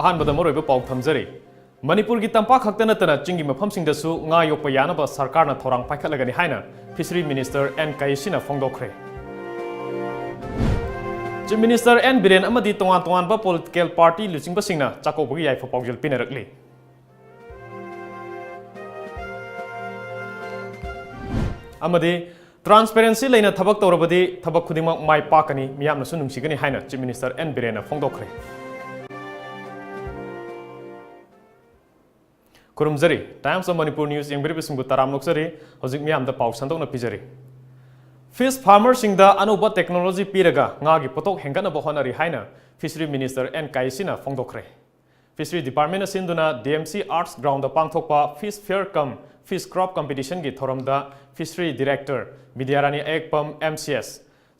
ꯑꯍꯥꯟꯕꯗ ꯃꯔꯨꯑꯣꯏꯕ ꯄꯥꯎ ꯊꯝꯖꯔꯤ ꯃꯅꯤꯄꯨꯔꯒꯤ ꯇꯝꯄꯥꯛ ꯈꯛꯇ ꯅꯠꯇꯅ ꯆꯤꯡꯒꯤ ꯃꯐꯝꯁꯤꯡꯗꯁꯨ ꯉꯥ ꯌꯣꯛꯄ ꯌꯥꯅꯕ ꯁꯔꯀꯥꯔꯅ ꯊꯧꯔꯥꯡ ꯄꯥꯏꯈꯠꯂꯒꯅꯤ ꯍꯥꯏꯅ ꯐꯤꯁꯔꯤ ꯃꯤꯅꯤꯁꯇꯔ ꯑꯦꯟ ꯀꯥꯏꯁꯤꯅ ꯐꯣꯡꯗꯣꯛꯈ꯭ꯔꯦ ꯆꯤꯐ ꯃꯤꯅꯤꯁꯇꯔ ꯑꯦꯟ ꯕꯤꯔꯦꯟ ꯑꯃꯗꯤ ꯇꯣꯉꯥꯟ ꯇꯣꯉꯥꯟꯕ ꯄꯣꯂꯤꯇꯤꯀꯦꯜ ꯄꯥꯔꯇꯤ ꯂꯨꯆꯤꯡꯕꯁꯤꯡꯅ ꯆꯥꯛꯀꯧꯕꯒꯤ ꯌꯥꯏꯐ ꯄꯥꯎꯖꯦꯜ ꯄꯤꯅꯔꯛꯂꯤ ꯑꯃꯗꯤ ꯇ꯭ꯔꯥꯟꯁꯄꯦꯔꯦꯟꯁꯤ ꯂꯩꯅ ꯊꯕꯛ ꯇꯧꯔꯕꯗꯤ ꯊꯕꯛ ꯈꯨꯗꯤꯡꯃꯛ ꯃꯥꯏ ꯄꯥꯛꯀꯅꯤ ꯃꯤꯌꯥꯝꯅꯁꯨ ꯅꯨꯡꯁꯤꯒꯅꯤ ꯍꯥꯏꯅ ꯆꯤꯐ ꯃꯤꯅꯤꯁꯇꯔ ꯑꯦꯟ ꯕꯤꯔꯦꯟꯅ ꯐꯣꯡꯗꯣꯛꯈ꯭ꯔꯦ ꯈꯨꯔꯨꯝꯖꯔꯤ ꯇꯥꯏꯝꯁ ꯑꯣꯐ ꯃꯅꯤꯄꯨꯔ ꯅ꯭ꯌꯨꯁ ꯌꯦꯡꯕꯤꯔꯤꯕꯁꯤꯡꯕꯨ ꯇꯔꯥꯝ ꯅꯣꯛꯆꯔꯤ ꯍꯧꯖꯤꯛ ꯃꯤꯌꯥꯝꯗ ꯄꯥꯎ ꯁꯟꯗꯣꯛꯅ ꯄꯤꯖꯔꯤ ꯐꯤꯁ ꯐꯥꯔꯃꯔꯁꯤꯡꯗ ꯑꯅꯧꯕ ꯇꯦꯛꯅꯣꯂꯣꯖꯤ ꯄꯤꯔꯒ ꯉꯥꯒꯤ ꯄꯣꯠꯊꯣꯛ ꯍꯦꯟꯒꯠꯅꯕ ꯍꯣꯠꯅꯔꯤ ꯍꯥꯏꯅ ꯐꯤꯁꯔꯤ ꯃꯤꯅꯤꯁꯇꯔ ꯑꯦꯟ ꯀꯥꯏꯁꯤꯅ ꯐꯣꯡꯗꯣꯛꯈ꯭ꯔꯦ ꯐꯤꯁꯔꯤ ꯗꯤꯄꯥꯔꯠꯃꯦꯟꯠꯅ ꯁꯤꯟꯗꯨꯅ ꯗꯤꯑꯦꯝꯁꯤ ꯑꯥꯔꯠꯁ ꯒ꯭ꯔꯥꯎꯟꯗ ꯄꯥꯡꯊꯣꯛꯄ fish fair cum fish crop ꯀꯝꯄꯤꯇꯤꯁꯟꯒꯤ ꯊꯧꯔꯝꯗ ꯐꯤꯁꯔꯤ ꯗꯤꯔꯦꯛꯇꯔ ꯕꯤꯗ꯭ꯌꯥꯔꯥꯅꯤ ꯑꯌꯦꯛꯄꯝ MCS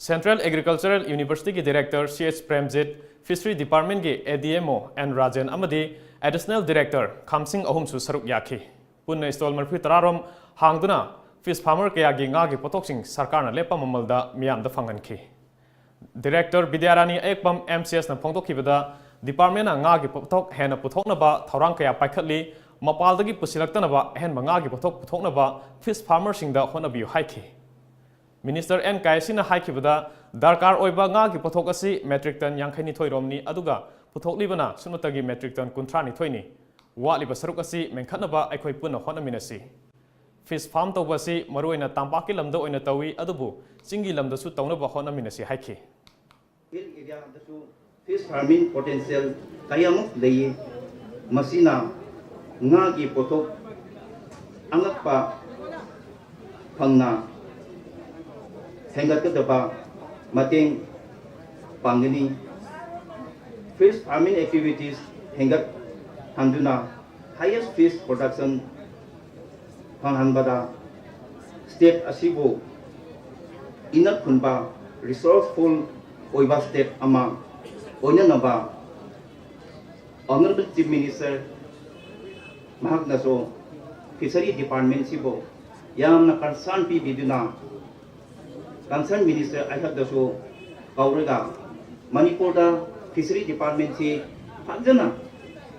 ꯁꯦꯟꯇ꯭ꯔꯦꯜ ꯑꯦꯒ꯭ꯔꯤꯀꯜꯆꯔꯦꯜ ꯌꯨꯅꯤꯚꯔꯁꯤꯇꯤꯒꯤ ꯗꯤꯔꯦꯛꯇꯔ CH ꯄ꯭ꯔꯦꯝꯖꯤꯠ ꯐꯤꯁꯔꯤ ꯗꯤꯄꯥꯔꯠꯃꯦꯟꯠꯒꯤ ADMO N ꯔꯥꯖꯦꯟ ꯑꯃꯗꯤ ꯑꯦꯗꯤꯁꯅꯦꯜ ꯗꯤꯔꯦꯛꯇꯔ ꯈꯥꯝꯁꯤꯡ ꯑꯍꯨꯝꯁꯨ ꯁꯔꯨꯛ ꯌꯥꯈꯤ ꯄꯨꯟꯅ ꯏꯁꯇꯣꯜ 30 ꯔꯣꯝ ꯍꯥꯡꯗꯨꯅ ꯐꯤꯁ ꯐꯥꯔꯃꯔ ꯀꯌꯥꯒꯤ ꯉꯥꯒꯤ ꯄꯣꯠꯊꯣꯛꯁꯤꯡ ꯁꯔꯀꯥꯔꯅ ꯂꯦꯞꯄ ꯃꯃꯜꯗ ꯃꯤꯌꯥꯝꯗ ꯐꯪꯍꯟꯈꯤ ꯗꯤꯔꯦꯛꯇꯔ ꯕꯤꯗ꯭ꯌꯥꯔꯥꯅꯤ ꯑꯌꯦꯛꯄꯝ MCSꯅ ꯐꯣꯡꯗꯣꯛꯈꯤꯕꯗ ꯗꯤꯄꯥꯔꯠꯃꯦꯟꯠꯅ ꯉꯥꯒꯤ ꯄꯣꯠꯊꯣꯛ ꯍꯦꯟꯅ ꯄꯨꯊꯣꯛꯅꯕ ꯊꯧꯔꯥꯡ ꯀꯌꯥ ꯄꯥꯏꯈꯠꯂꯤ ꯃꯄꯥꯜꯗꯒꯤ ꯄꯨꯁꯤꯜꯂꯛꯇꯅꯕ ꯑꯍꯦꯟꯕ ꯉꯥꯒꯤ ꯄꯣꯠꯊꯣꯛ ꯄꯨꯊꯣꯛꯅꯕ ꯐꯤꯁ ꯐꯥꯔꯃꯔꯁꯤꯡꯗ ꯍꯣꯠꯅꯕꯤꯌꯨ ꯍꯥꯏꯈꯤ ꯃꯤꯅꯤꯁꯇꯔ ꯑꯦꯟ ꯀꯥꯏꯁꯤꯅ ꯍꯥꯏꯈꯤꯕꯗ ꯗꯔꯀꯥꯔ ꯑꯣꯏꯕ ꯉꯥꯒꯤ ꯄꯣꯠꯊꯣꯛ ꯑꯁꯤ ꯃꯦꯇ꯭ꯔꯤꯛ ꯇꯟ 52 ꯔꯣꯝꯅꯤ ꯑꯗꯨꯒ ꯄꯨꯊꯣꯛꯂꯤꯕꯅ ꯁꯨꯞꯅꯇꯒꯤ ꯃꯦꯇ꯭ꯔꯤꯛ ꯇꯟ 32ꯅꯤ ꯋꯥꯠꯂꯤꯕ ꯁꯔꯨꯛ ꯑꯁꯤ ꯃꯦꯟꯈꯠꯅꯕ ꯑꯩꯈꯣꯏ ꯄꯨꯟꯅ ꯍꯣꯠꯅꯃꯤꯟꯅꯁꯤ ꯐꯤꯁ ꯐꯥꯔꯝ ꯇꯧꯕ ꯑꯁꯤ ꯃꯔꯨꯑꯣꯏꯅ ꯇꯝꯄꯥꯛꯀꯤ ꯂꯝꯗ ꯑꯣꯏꯅ ꯇꯧꯏ ꯑꯗꯨꯕꯨ ꯆꯤꯡꯒꯤ ꯂꯝꯗꯁꯨ ꯇꯧꯅꯕ ꯍꯣꯠꯅꯃꯤꯟꯅꯁꯤ ꯍꯥꯏꯈꯤ ꯐꯤꯁ ꯐꯥꯔꯃꯤꯡ ꯄꯣꯇꯦꯟꯁꯤꯌꯦꯜ ꯀꯌꯥꯃꯨꯛ ꯂꯩꯌꯦ ꯃꯁꯤꯅ ꯉꯥꯒꯤ ꯄꯣꯠꯊꯣꯛ ꯑꯉꯛꯄ ꯐꯪꯅ ꯍꯦꯟꯒꯠꯀꯗꯕ ꯃꯇꯦꯡ ꯄꯥꯡꯒꯅꯤ ꯐꯤꯁ ꯐꯥꯔꯃꯤꯡ ꯑꯦꯛꯇꯤꯚꯤꯇꯤꯁ ꯍꯦꯟꯒꯠꯍꯟꯗꯨꯅ ꯍꯥꯏꯌꯦꯁ ꯐꯤꯁ ꯄ꯭ꯔꯣꯗꯛꯁꯟ ꯐꯪꯍꯟꯕꯗ ꯁ꯭ꯇꯦꯠ ꯑꯁꯤꯕꯨ ꯏꯅꯛ ꯈꯨꯟꯕ ꯔꯤꯁꯣꯔꯁꯐꯨꯜ ꯑꯣꯏꯕ ꯁ꯭ꯇꯦꯠ ꯑꯃ ꯑꯣꯏꯅꯅꯕ ꯑꯣꯅꯔꯦꯕꯜ ꯆꯤꯐ ꯃꯤꯅꯤꯁꯇꯔ ꯃꯍꯥꯛꯅꯁꯨ ꯐꯤꯁꯔꯤ ꯗꯤꯄꯥꯔꯠꯃꯦꯟꯠꯁꯤꯕꯨ ꯌꯥꯝꯅ ꯀꯟꯁꯔꯟ ꯄꯤꯕꯤꯗꯨꯅ ꯀꯟꯁꯔꯟ ꯃꯤꯅꯤꯁꯇꯔ ꯑꯩꯍꯥꯛꯇꯁꯨ ꯀꯧꯔꯒ ꯃꯅꯤꯄꯨꯔꯗ ꯐꯤꯁꯔꯤ ꯗꯤꯄꯥꯔꯠꯃꯦꯟꯠꯁꯤ ꯐꯖꯅ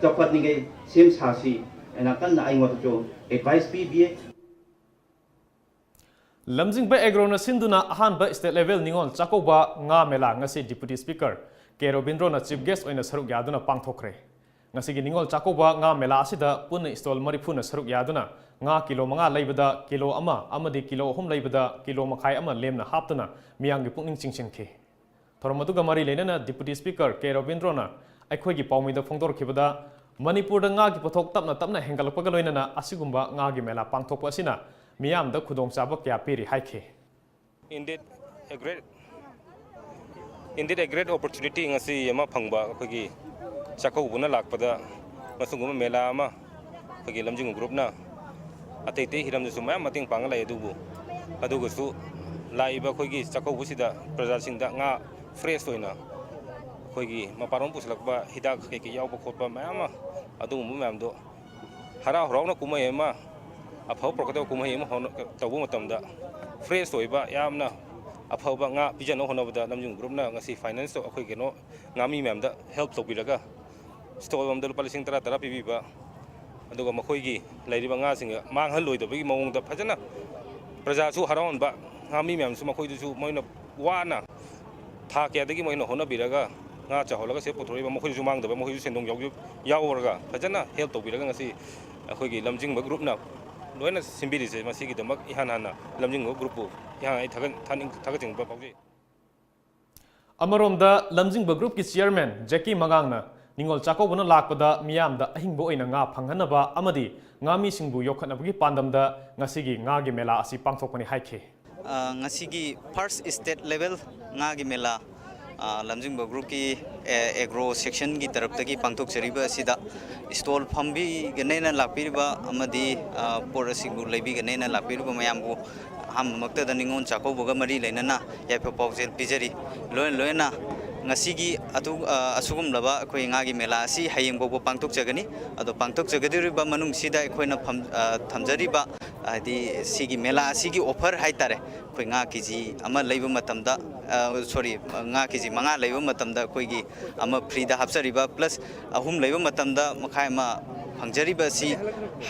ꯆꯥꯎꯈꯠꯅꯤꯡꯉꯥꯏ ꯁꯦꯝ ꯁꯥꯁꯤ ꯑꯩꯅ ꯀꯟꯅ ꯑꯩꯉꯣꯟꯗꯁꯨ ꯑꯦꯗꯚꯥꯏꯁ ꯄꯤꯕꯤꯌꯦ ꯂꯝꯖꯤꯡꯕ ꯑꯦꯒ꯭ꯔꯣꯅ ꯁꯤꯟꯗꯨꯅ ꯑꯍꯥꯟꯕ ꯁ꯭ꯇꯦꯠ ꯂꯦꯚꯦꯜ ꯅꯤꯉꯣꯜ ꯆꯥꯛꯀꯧꯕ ꯉꯥ ꯃꯦꯂꯥ ꯉꯁꯤ ꯗꯤꯄꯨꯇꯤ ꯁ꯭ꯄꯤꯀꯔ ꯀꯦ ꯔꯣꯕꯤꯟꯗ꯭ꯔꯣꯅ ꯆꯤꯐ ꯒꯦꯁꯠ ꯑꯣꯏꯅ ꯁꯔꯨꯛ ꯌꯥꯗꯨꯅ ꯄꯥꯡꯊꯣꯛꯈ꯭ꯔꯦ ꯉꯁꯤꯒꯤ ꯅꯤꯉꯣꯜ ꯆꯥꯛꯀꯧꯕ ꯉꯥ ꯃꯦꯂꯥ ꯑꯁꯤꯗ ꯄꯨꯟꯅ ꯏꯁꯇꯣꯜ 30ꯅ ꯁꯔꯨꯛ ꯌꯥꯗꯨꯅ ꯉꯥ ꯀꯤꯂꯣ 5 ꯂꯩꯕꯗ ꯀꯤꯂꯣ 1 ꯑꯃꯗꯤ ꯀꯤꯂꯣ 3 ꯂꯩꯕꯗ ꯀꯤꯂꯣ 1/2 ꯑꯃ ꯂꯦꯝꯅ ꯍꯥꯞꯇꯨꯅ ꯃꯤꯌꯥꯝꯒꯤ ꯄꯨꯛꯅꯤꯡ ꯆꯤꯡꯁꯤꯟꯈꯤ ꯊꯧꯔꯝ ꯑꯗꯨꯒ ꯃꯔꯤ ꯂꯩꯅꯅ ꯗꯤꯄꯨꯇꯤ ꯁ꯭ꯄꯤꯀꯔ ꯀꯦ ꯔꯣꯕꯤꯟꯗ꯭ꯔꯣꯅ ꯑꯩꯈꯣꯏꯒꯤ ꯄꯥꯎꯃꯤꯗ ꯐꯣꯡꯗꯣꯔꯛꯈꯤꯕꯗ ꯃꯅꯤꯄꯨꯔꯗ ꯉꯥꯒꯤ ꯄꯣꯠꯊꯣꯛ ꯇꯞꯅ ꯇꯞꯅ ꯍꯦꯟꯒꯠꯂꯛꯄꯒ ꯂꯣꯏꯅꯅ ꯑꯁꯤꯒꯨꯝꯕ ꯉꯥꯒꯤ ꯃꯦꯂꯥ ꯄꯥꯡꯊꯣꯛꯄ ꯑꯁꯤꯅ ꯃꯤꯌꯥꯝꯗ ꯈꯨꯗꯣꯡꯆꯥꯕ ꯀꯌꯥ ꯄꯤꯔꯤ ꯍꯥꯏꯈꯤ Indeed a great opportunity ngasi ama phangba akhoi chakobuna lakpada masunguma mela ama akhoi lamjing group na atete hiram su ma mating pangalai adugu su laiba akhoi chakobu sida praja singda nga fresh oina akhoi maparom puslakba hidak ke yawba khotba mayama adugu muyam do hara hrawna kumai ma afau prokada kumai ma tabu matamda fresh oiba yamna afauba nga pijano honobda lamjing group na ngasi finance to akhoi keno ngami memda help topiraga stol amda lupa lising tara pibiba aduga makhoi gi lairiba nga singa manghal loidobagi mawongda phajana praja su haraon ba ngami mem su makhoi su moina wana tha kya dagi moina honobiraga nga chaholaga se pothoriba makhoi su mangdaba makhoi su sendong yawraga phajana help topiraga ngasi akhoi gi lamjing ba group na loina simbiri se masigi damak ihana lamjing group ꯑꯃꯔꯣꯝꯗ ꯂꯝꯖꯤꯡꯕ ꯒ꯭ꯔꯨꯞꯀꯤ chairman ꯖꯦꯀꯤ ꯃꯉꯥꯡꯅ ꯅꯤꯉꯣꯜ ꯆꯥꯛꯀꯧꯕꯅ ꯂꯥꯛꯄꯗ ꯃꯤꯌꯥꯝꯗ ꯑꯍꯤꯡꯕ ꯑꯣꯏꯅ ꯉꯥ ꯐꯪꯍꯟꯅꯕ ꯑꯃꯗꯤ ꯉꯥꯃꯤꯁꯤꯡꯕꯨ ꯌꯣꯛꯈꯠꯅꯕꯒꯤ ꯄꯥꯟꯗꯝꯗ ꯉꯁꯤꯒꯤ ꯉꯥꯒꯤ ꯃꯦꯂꯥ ꯑꯁꯤ ꯄꯥꯡꯊꯣꯛꯄꯅꯤ ꯍꯥꯏꯈꯤ ngasi first state level ngagi mela lamjingba group ki agro section gi taraf tagi pangthok chariba sida stall phambi ganena lakpiriba amadi porasibu leibi ganena lakpiriba mayambu ham makta da ningon chako boga mari leinana yape paujel pijari loina ngasigi asugumlaba akhoi ngagi mela asi hayeng bobo pangtokjagani ado pangtokjagadiriba manung sida akhoi na thamjariba adi sigi mela asigi offer haitare akhoi nga kiji ama leiba matamda sorry nga kiji manga leiba matamda akhoi gi ama free da hapsariba plus ahum leiba matamda makhai ma hangjariba si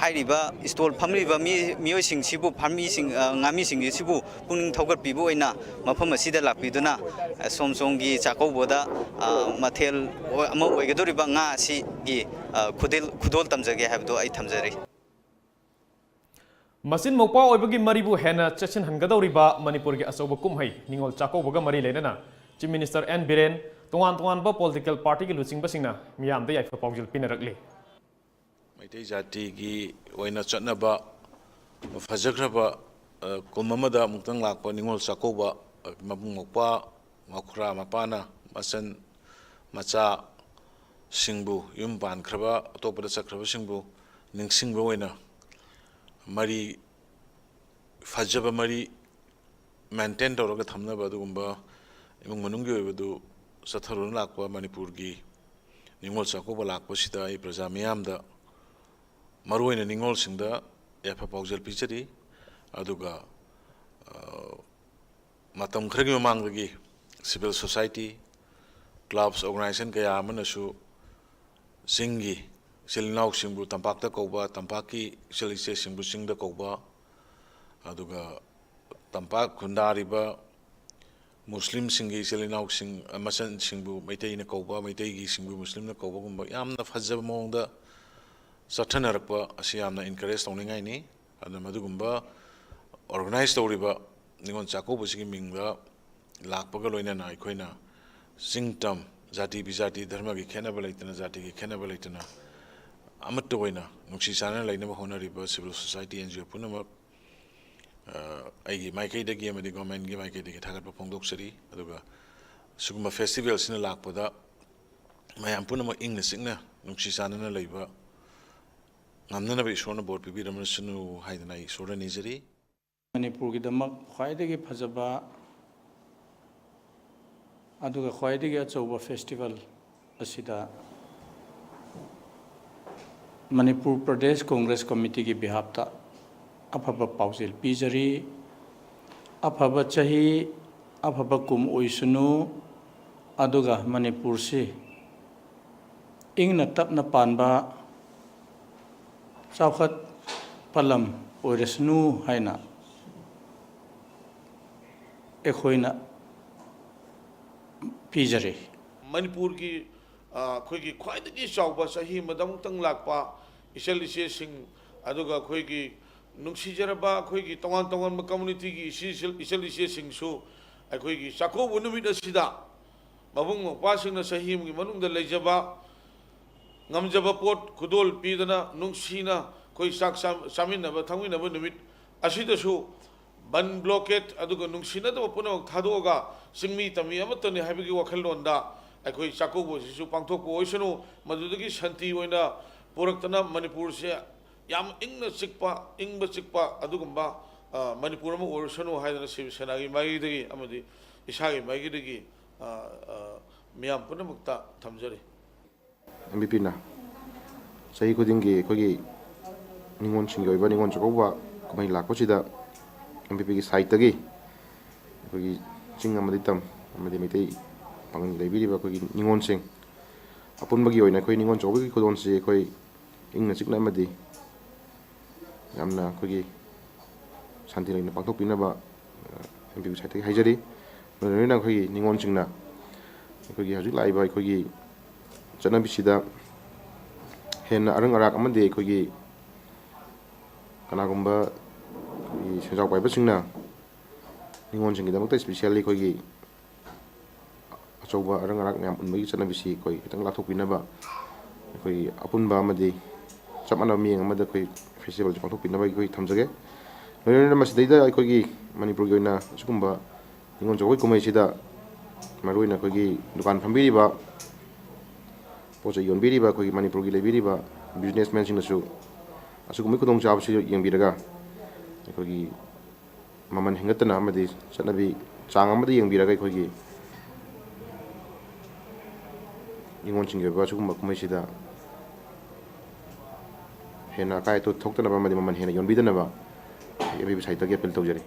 hairiba stall phamriba mioi sing sibu pharmi sing ngami sing sibu puning thogat pibu oina mafam asida lakpiduna somsongi chakoboda mathel ama oigadoriba nga si gi khudol tamjage habdo ai thamjari Masin mokpa oibagi maribu hena chachin hangadoriba Manipur gi asoba kumhai ningol chakoboga mari lenana Chief Minister N Biren tongan ba political party gi luching basingna miyam da yaifa paujil pinarakli Maitai jati gi oina chatnaba fajagraba kumamada muktang lakpa ningol chakoba mabung mokpa makhura mapana masan macha singbu yum ban khraba topada chakraba singbu ningsingba oina mari fajaba mari maintain tawraga thamnaba adugumba imung manunggi oibadu satharun lakpa Manipur gi ningol chakoba lakpa sida ai praja miyamda maruina ningol singda yafa paujal pichari aduga matam khragi mamangdagi civil society clubs organization kaya amanasu singi silnau singbu tampakta kauba tampaki silise singbu singda kauba aduga tampak khundariba muslim singi silinau sing masan singbu maitai na kauba maitai gi singbu muslim na kauba gumba yamna fajjaba mongda satanarakpa asi yamna encourage tawningai ni adna madugumba organize tawriba ningon chakoba sigi mingda lakpaga loinana aikoina singtam jati bijati dharma gi khenaba leitana jati gi khenaba leitana amatto oina nungsi sana lainaba honariba civil society NGO punamak aigi maikai dagi amadi government gi maikai dagi thagatpa phongdoksari aduga suguma festival sina lakpada mayam punamak ingna singna nungsi sana na leiba ngamnana bi shona board pibi ramana sunu haidana I sora nizari Manipur gi damak khwaidagi phajaba aduga khwaidagi achauba festival asida Manipur Pradesh Congress Committee ki bihapta afaba paujil pijari afaba chahi afaba kum oisunu aduga Manipur si ingna tapna panba Saukhat palam oiresnu haina ekhoina pijari Manipur ki khoi ki khwaidagi chawba sahi madamtang lakpa isalise sing aduga khoi ki nungsijaraba khoi ki tongan community ki isalise sing su khoi ki chakobu numit asida mabung pasing na sahi gi manungda leijaba ngamjaba pot khudol pidana nungsina koi sak saminaba thanginaba numit asidasu ban blockade aduga nungsina da puna thadoga singmi tami amatani habigi wakhalonda akhoi chakobo sisu pangthokpo oisanu madudagi shanti oina poraktana Manipur se yam ingna sikpa adugumba Manipur ma orsanu haidana sivsena gi magi dagi amadi isagi magi dagi miyam punamukta thamjari MVP na sahi khudingi khogi ningon singi oiba ningon chakoba kumai lakpo sida MVP ki site tagi khogi ching amadi tam amadi maitai pangan leibiriba khogi ningon sing apunbagi oina khoi ningon chakoba ki khudon si khoi ingna chikna amadi yamna khogi shanti laina pangthok pinaba MVP site tagi haijari nona khogi ningon singna khogi hajik laiba khogi chanabisida hena arang arak amade khogi kanagumba senjau pai basingna ningon singi damakta especially khogi achoba arang arak nyam unbagi chanabisi khoi kitang lathok pinaba khoi apunba amade chamana mieng amada khoi festival pangthok pinaba khoi thamjage loina masidaida khogi Manipur gi oina sugumba ningon jogoi kumai sida maruina khogi dukan phambiriba pocha yonbiriba khogi Manipur gi lebiriba businessmen singnasu asugumai khudong chabsi yengbiraga khogi maman hingatana amadi chanabi chang amadi yengbiraga khogi निगोन चिंगे सुगुम कुमैसिदा हेना काय तो थोक्तनबा मदि ममन हेना योनबिदनबा एबी साइटगे appeal तौजरी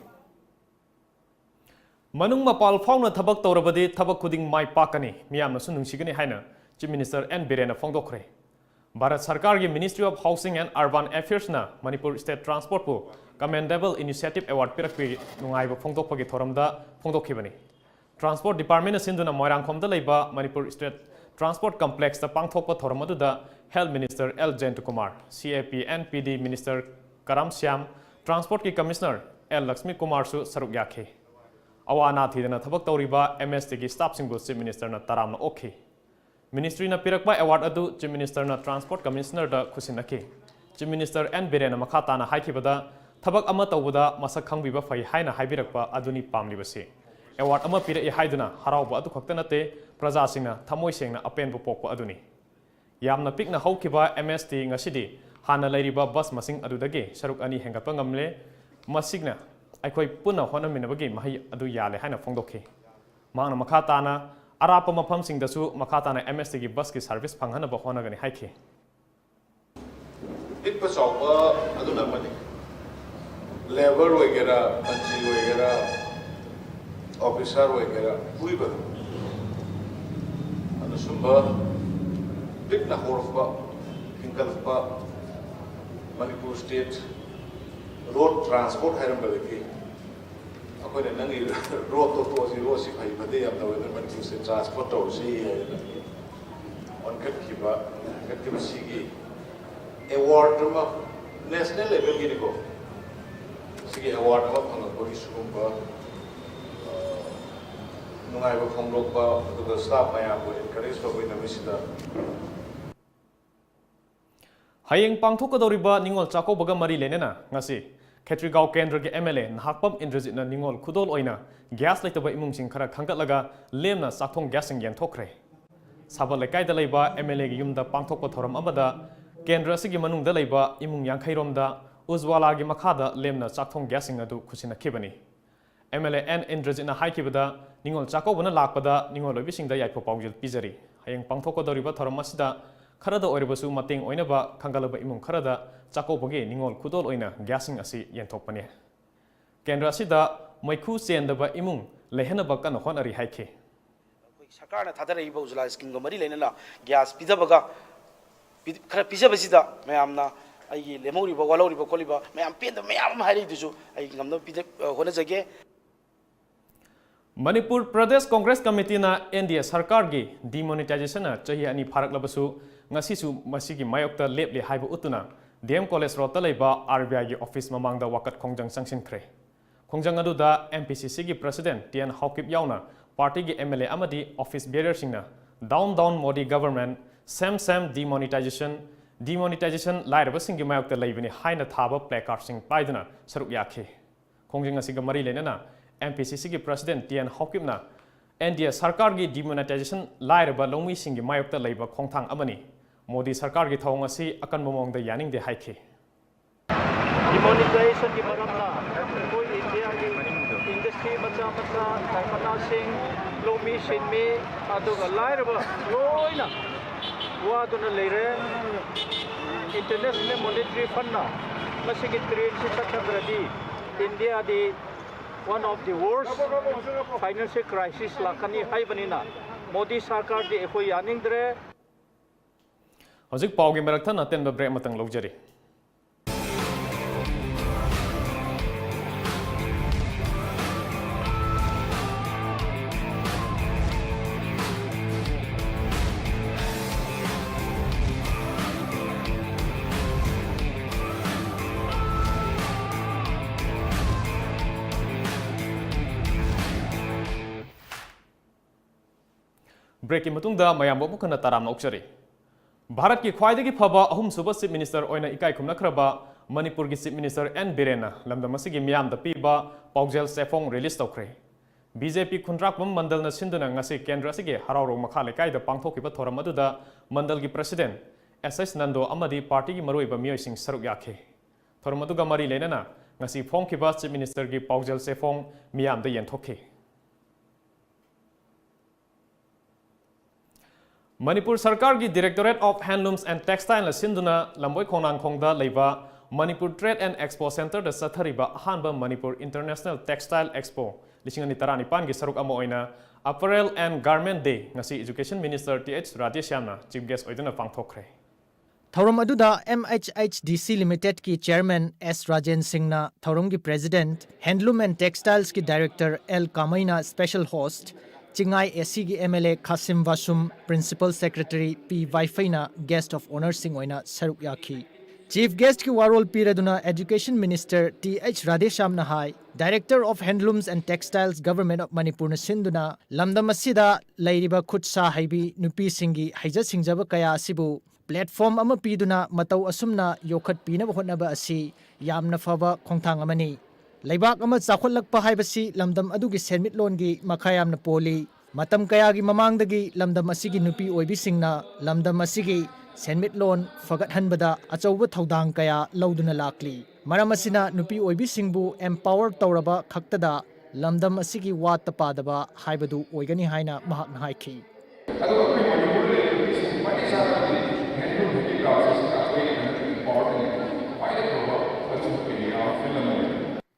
मनुंग मपाल फाउना थबक तौरबदि थबक खुदिंग माय पाकनी मियामनसु नुंसिगनी हाइना चीफ मिनिस्टर एन बिरेन फोंदोखरे भारत सरकार की ministry of housing and urban affairs ना मणिपुर स्टेट ट्रांसपोर्ट को कमेंडेबल इनिशिएटिव अवार्ड पिरक्पी नुंगाइब फोंदोखपगी थोरमदा फोंदोखिबनी ट्रांसपोर्ट डिपार्टमेंट सिंधुना मोइरांगखोमदा लेबा मणिपुर स्टेट ट्रांसपोर्ट कॉम्प्लेक्स दा पांगथोकपा थोरमदुदा health minister L Jayant Kumar CAP NPD minister करम श्याम ट्रांसपोर्ट की कमिश्नर एल लक्ष्मी कुमार सु सरुक याखे अवाना थीदना थबक तौरिबा एमएसटी की स्टाफ सिंगु चीफ मिनिस्टर ना तरामना ओखी मिनिस्ट्री ना पिरकबा अवार्ड अदु चीफ मिनिस्टर ना ट्रांसपोर्ट कमिश्नर दा खुसिनखी चीफ मिनिस्टर एन बिरेन मखाताना हाइखिबदा थबक अमा तौबदा मसक खंगबिबा फै हाइना हाइबिरकबा अदुनी पामलिबसे अवार्ड अमा पिरई हाइदुना हराउबा अदु खक्ता नते प्रजासिंगना थमोय सेंगना अपेनबो पोकपा अदुनी यामना पिकना हौखिबा एमएसटी ngасidi हाना लैरिबा बस मसिंग अदुदगे सरुक अनि हेंगतपा ngamle मसिगना अखोई पुना होनमिनबगी महै अदु याले हाइना फोंदोखे मांगना मखाताना अराप मफमसिंगदसु मखाताना एमएसटी की बस की सर्विस फंगहनबा होनगनी हाइखे पिकपा चाउबा अदुना मनि लेबर वगैरह मंत्री वगैरह ऑफिसर वगैरह उइबा अदुसुंबा पिकना होरफा हिंगलफा मणिपुर स्टेट रोड ट्रांसपोर्ट हाइरंबदगी अखोने नंगी रोड तो सी रोड सी फाइ फदे याम तवदन मणिपुर स्टेट ट्रांसपोर्ट तौसी हाइना ऑनकटखिबा कटखिबा सिगी अवार्ड मा नेशनल लेवल की निको सिगी अवार्ड मा फंगबगी सुगुंबा नुंगाइबा फंगलोकबा अदुगा स्टाफ मयामबो एनकरेज तौबैना मिसिदा हयेंग पांगथोकदौरिबा निंगोल चाकोबगा मरी लेनेना ngasi खेत्रीगांव केंद्र के एमएलए नाहकपम इंद्रजितना निंगोल खुदोल ओइना गैस लेतबा इमुंगसिंग खरा खंगतलगा लेमना चाकथोंग गैसिंग येंथोखरे साबा लेकाइदा लेबा एमएलए गी युमदा पांगथोकपा थोरम अमदा केंद्र असिगी मनुंगदा लेबा इमुंग यांखैरोमदा उज्वाला गी मखादा लेमना चाकथोंग गैसिंग अदु खुसिनखिबनी एमएलए एन इंद्रजितना हाइकिबदा निंगोल चाकोबना लाकपदा निंगोल लोबिसिंगदा याइफो पाउजिल पिजरी हयेंग पांगथोकदौरिबा थोरम असिदा खरदा ओइरबसु मतेंग ओइनबा खंगलबा इमुंग खरदा चाकोबगे निंगोल खुदोल ओइना गैसिंग असि येंथोकपने केंद्र असिदा मैखु चेंदबा इमुंग लेहनबा कन होनरी हाइखे सरकारना थादरइबा उज्ला स्कीम गो मरी लेनला गैस पिदबगा खरा पिजबसिदा मयामना आइगी लेमौरिबा वालौरिबा कोलिबा मयाम पेंद मयाम हाइरिदुसु आइ गमनो पिद होनजगे मणिपुर प्रदेश कांग्रेस कमिटी ना एनडीए सरकार की डिमोनेटाइजेशन चाही अनि फारकलबसु ngasisu masigi mayokta leple haibu utuna DM College Road ta leiba RBI gi office mamangda wakat khongjang sangsinkhre khongjang aduda MPCC gi president TN Hawkip yauna party gi MLA amadi office bearer singna down Modi government same demonetization lairaba singi mayokta leibini haina thaba placard sing paiduna saruk yakhe khongjang asiga mari lenana MPCC gi president TN Hawkip na NDA सरकार की demonetisation लाइरबा लौमी सिंगी मायोक्ता लेबा खोंथांग अमनी मोदी सरकार की थौंग असि अकन मोंगदा यानिंग दे हाइखे demonetisation की मरमना कोई India की इंडस्ट्री मचा ताइपना सिंग लौमी सिनमी अदुगा लाइरबा लोइना वादुना लेरे इंटरनेशनल मॉनेटरी फंड ना मसिगी ट्रेड से तकद्रदी इंडिया दी one of the worst financial crisis lakani haibanina Modi sarkar di ekhoi yaningdre hojik pawgi merak thana ten break matang logjari break की मतुंगदा मयाम बमुखना ताराम औक्षरी भारत की ख्वाइदगी फबा अहुम सुबा चीफ मिनिस्टर ओइना इकाई खुमनखरबा मणिपुर की चीफ मिनिस्टर एन बिरेना लमदमसिगी मियामदा पीबा पाउजेल सेफोंग रिलीज तौखरे बीजेपी खुंद्राकपम मंडलना सिंदुना ngasi केंद्र असिगे हरारो मखा लेकाइदा पांगथोकिबा थोरम अदुदा मंडल की प्रेसिडेंट एसएस नंदो अमदी पार्टी की मरोइबा मियोइसिंग सरुक याखे थोरम अदुगा मरी लेनना ngasi फोंखिबा चीफ मिनिस्टर की पाउजेल सेफोंग मियामदा येंथोखे Manipur Sarkar ki Directorate of Handlooms and Textile Sinduna Lamboi Khonang Khongda Leiba Manipur Trade and Expo Center da Sathariba Hanba Manipur International Textile Expo Lishingani Taranipan ki Saruk Amo Oina Apparel and Garment Day ngasi Education Minister TH Rajesh Yamna Chief Guest Oidana Pangthokre. Thauram aduda MHHDC Limited ki Chairman S. Rajen Singhna, Thauram ki President, Handloom and Textiles ki Director L. Kamaina Special Host, Chingai SC ki MLA Kasim Vasum, Principal Secretary P. Waifaina, Guest of Honor Singhoina Saruk Yaki. Chief Guest ki Warol Piraduna Education Minister T.H. Radesham Nahai, Director of Handlooms and Textiles Government of Manipur na Sinduna, Lamdam asida Lairiba Khutsa Haibi Nupi Singi Haija Singjaba Kaya Asibu, Platform ama piduna matau asumna yokhat pina hotnaba asi yamna faba khongthang amani. Laibak ama chakhotlakpa haibasi lamdam adugi senmitlongi makhayamna poli. Matam kayagi mamangdagi lamdam asigi nupi oibisingna lamdam asigi senmitlon fagathanbada achauba thodang kaya lauduna lakli. Maram asina nupi oibisingbu empower tawraba khaktada lamdam asigi wat tapadaba haibadu oigani haina mahakna haiki.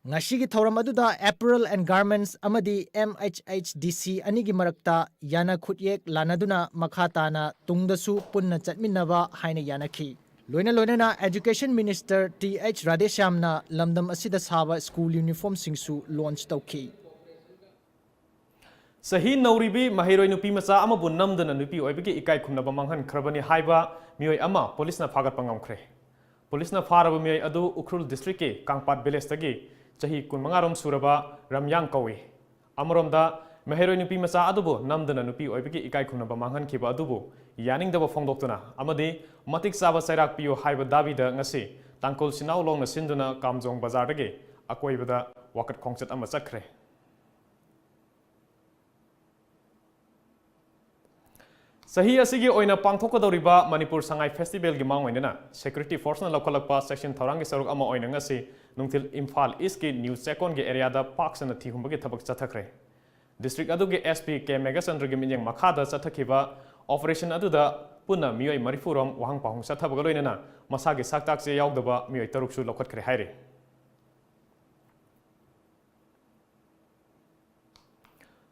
Ngashigi Thauram aduda Apparel and Garments amadi MHHDC anigi marakta yana khutyek lanaduna makhatana tungdasu punna chatminnaba haina yanaki. Loina Education Minister TH Radeshamna lamdam asida saba school uniform singsu launch tauki. Sahi Nauribi Mahiroi Nupi Masa Amabu Namdan and Nupi Oibiki Ikai Kunaba Mangan Krabani Haiba, Mioi Ama, Police na Fagat Pangamkre. Police na Faraba Mioi Adu Ukrul District, Kangpat Belestagi, Chahi Kunmangarom Suraba, Ramyang Kawi. Amaromda, Mahiroi Nupi Masa Adubo, Namdan and Nupi Oibiki Ikai Kunaba Mangan Kiba Adubo, Yaning the Fong Doctona, Amadi, Matik Saba Sairak Pio Haiba Davida Ngasi, Tankol Sinau Long Sinduna, Kamzong Bazardage, Akoibada, Wakat Kongset Amasakre. Sahi asigi oina pangthokadoriba Manipur Sangai Festival gi mangwainana Security Force na lokalakpa section thorangi saruk ama oina ngasi nungtil Imphal East ki New Second gi area da parks na thihumba gi thabak chathakre District adu gi SP K Megasandra gi minyang makhada chathakiba operation adu da punna mioi marifurom wahang pahung chathabaga loinana masagi saktak se yaugdaba mioi taruksu lokhatkre haire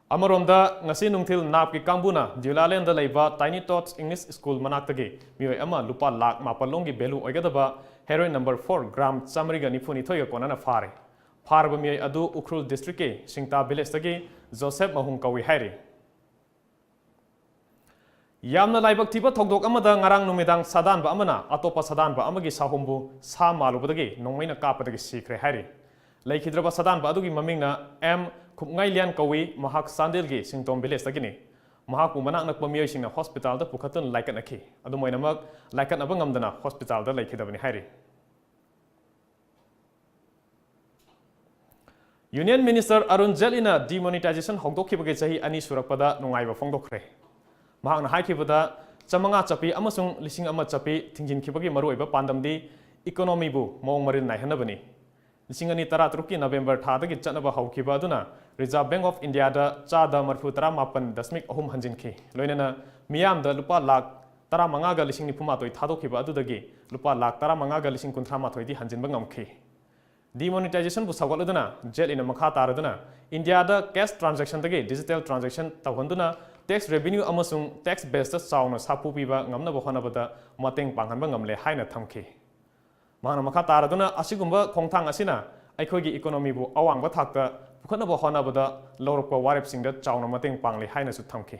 Amaromda ngasi nungtil napki kambuna Julalenda leiba Tiny Tots English School manaktagi mioi ama lupa lak mapalongi belu oigadaba heroin number 4 gram samriga nifuni thoiga konana fare farba mioi adu Ukrul district ke Singta village tagi Joseph Mahung kawi hairi Yamna laibak thiba thokdok amada ngarang numidang sadanba amana atopa sadanba amagi sahumbu sa malubadagi nongmaina kapadagi sikre hairi Laikhidraba sadanba adugi mamingna M Kupngai Lian Kawi, Mahak Sandelgi, Singtom Village Tagini. Mahaku Manak Nakpamio Sing Hospital, the Pukatan like an Aki. Adumoinamak, like an Abangamdana Hospital, the Lake Hidavani Hari. Union Minister Arun Jelina demonetization Hogdoki Bagesahi Ani Surapada, Nungaiva Fongdokre. Mahang Haikibada, Chamanga Chapi, Amasung, Lishing Ama Chapi, Tinjin Kibagi Maruiba Pandamdi, Economy Bu, Mong Marin Nahanabani. Lishingani Taratruki November Tadagi Chanaba Haukiba Duna, Reserve Bank of India da Chada Marfutara Mapan Dasmik Home Hanjinki, Loinana, Miam the Lupa Lak, Taramangaga Lishing Pumatoi Tadokiba Dudagi, Lupa Lak, Taramangaga Lishing Kuntramatoi Hanjinbangamki. Demonetization was Sawaladana, Jet in a Makata Radana, India da cash transaction dagi, digital transaction, Tawanduna, tax revenue Amasung, tax based sound Sapupiba, Namna Bohanabada, Mateng Pangambangamle, Haina Tamki. Mana makata raduna asigumba khongthang asina aikhogi economy bu awang ba thakta pukhana ba hona bada lorpa warep singda chawna mateng pangli haina su thamki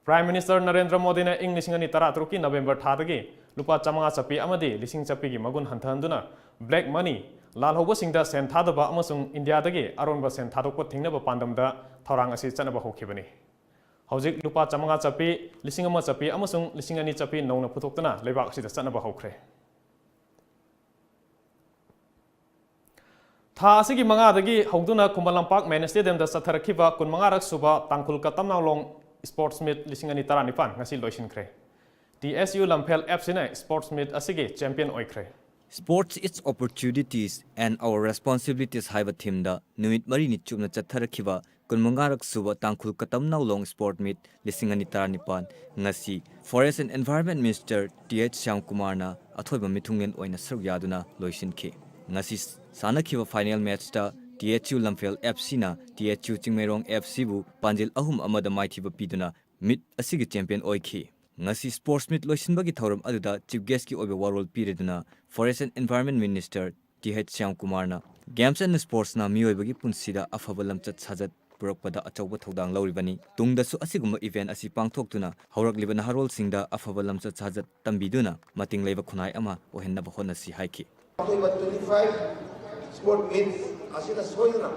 Prime Minister Narendra Modi na ing lisingani taratruki November thadagi lupa chamanga chapi amadi lising chapi gi magun hanthanduna black money lal hobo singda sen thadaba amasung India dagi aronba sen thadokpa thingna ba pandamda thorang asi chanaba hokibani Hojik lupa chamanga chapi lisingama chapi amasung lisingani chapi nongna phutoktana lebak asida chanaba hokre Tha asigi mangadagi hogduna Kumalampak Main Stadium da satharakiba kunmangarak suba tangkul katamnalong sports meet lisingani taranipan ngasi loisin kre TSU Lampel FC na sports meet asigi champion oikre Sports its opportunities and our responsibilities haiba theme da numit mari ni chumna chatharakiba kunmangarak suba tangkhul katam naulong sport meet lisingani taranipan ngasi Forest and Environment Minister T.H. Shyamkumar na athoiba mithungen oina saruk yaduna loisinki ngasi sanakhiba final match da THU Lamphel FC na THU Chingmerong FC bu panjil ahum amada maithiba piduna mit asigi champion oikhi ngasi sports meet loisinbagi thorum aduda chief guest ki obe warol pireduna Forest and Environment Minister T.H. Shyamkumar na games and sports na miyoibagi punsida afaba lamchat sajat purakpada achauba thodang lauribani tungdasu asiguma event asi pangthoktuna haurakliba naharol singda afaba lamchat sajat tambiduna mating leiba khunai ama ohenna bahona si haiki 25 sport meets asina soina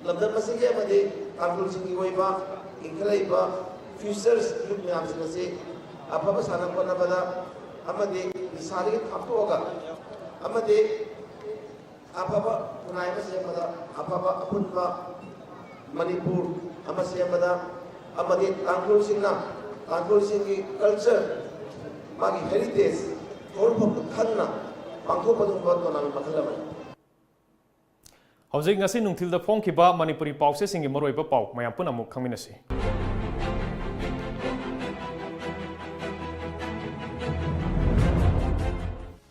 lamdan masige amade tarpul singi oiba inkalaiba futures youth myam sinase afaba sanak banabada amade isari thaptoga amade afaba kunaiba semada afaba apunba Manipur amase amada amade tarpul singi culture magi heritage thorpop khanna pangthopadu batona makhalama Hojik ngasi nungthilda phongkhiba Manipuri pause singi maroiba pau mayam puna muk khangminasi.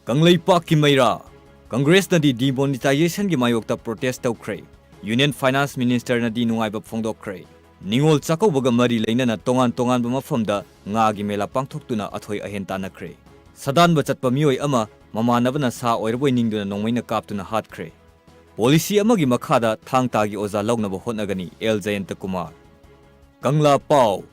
Kanglei Park ki Maira Congress na di demonetization ki mayokta protest tawkhre Union Finance Minister na di nungaiba phongdokhre Ningol chakaubaga mari leina na tongan ba mafamda nga gi mela pangthoktuna athoi ahen tanakhre sadan ba chatpa mioi ama mamanabana sa oirboi ningduna nongmaina kaptuna hatkre Policy amagi makhada thangtagi oza lognaba hotnagani L Jayanta Kumar Kangla Pau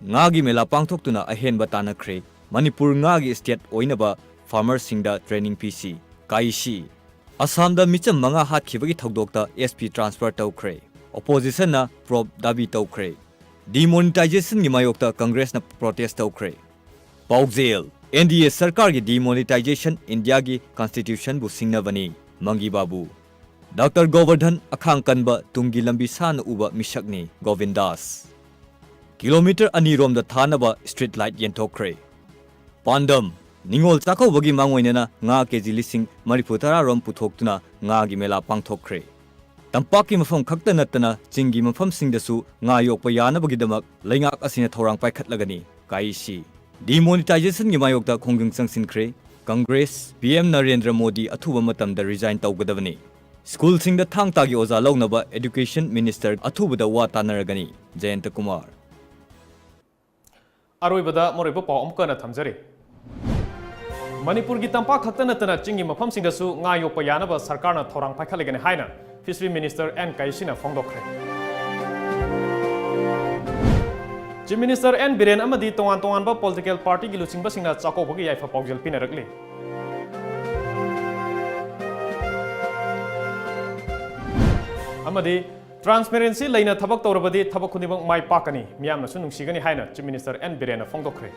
ngagi mela pangthoktuna ahenba tanakhre Manipur ngagi state oinaba farmers singda training PC Kaishi Assamda micham manga hathkhibagi thodokta SP transfer tawkhre opposition na prop dabi tawkhre demonetization gi mayokta Congress na protest tawkhre Paukjel NDA sarkar gi demonetization India gi constitution bu singnabani Mangi Babu Dr. Govardhan akhang kanba tungi lambi san uba mishakni Govindas Kilometer anirom da thanaba street light yenthokre Pandam Ningol chakobagi mangoinena nga keji lising marifutara rom puthoktuna nga gi mela pangthokre Tampaki mafam khakta natana chingi mafam singdasu nga yokpa yanabagi damak leingak asina thorang paikhatlagani Kaishi Demonetization gi mayokta khongjung changsinkhre Congress PM Narendra Modi athuba matamda resign tawgadabani School singda thangtagi oza lognaba Education Minister athubada wa tanaragani Jayanta Kumar Aroibada moriba pau amkana thamjari Manipur gi tampak khakta natana chingi mafam singdasu nga yokpa yanaba sarkarna thorang paikhalegani haina Fishery Minister N Kaishina phongdokhre Chief Minister N Biren amadi tongan ba political party gi luchingba singna chakobagi yaifa paujel pinarakli amadi transparency leina thabak tawrabadi thabak khunibang mai pakani miyamna su nungsigani haina Chief Minister N Biren phongdokhre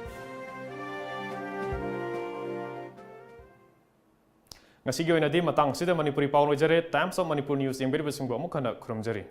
ngasi gi oinadi matang sida Manipuri paulojare Times of Manipur News yengberi besingbo amukhana khurumjari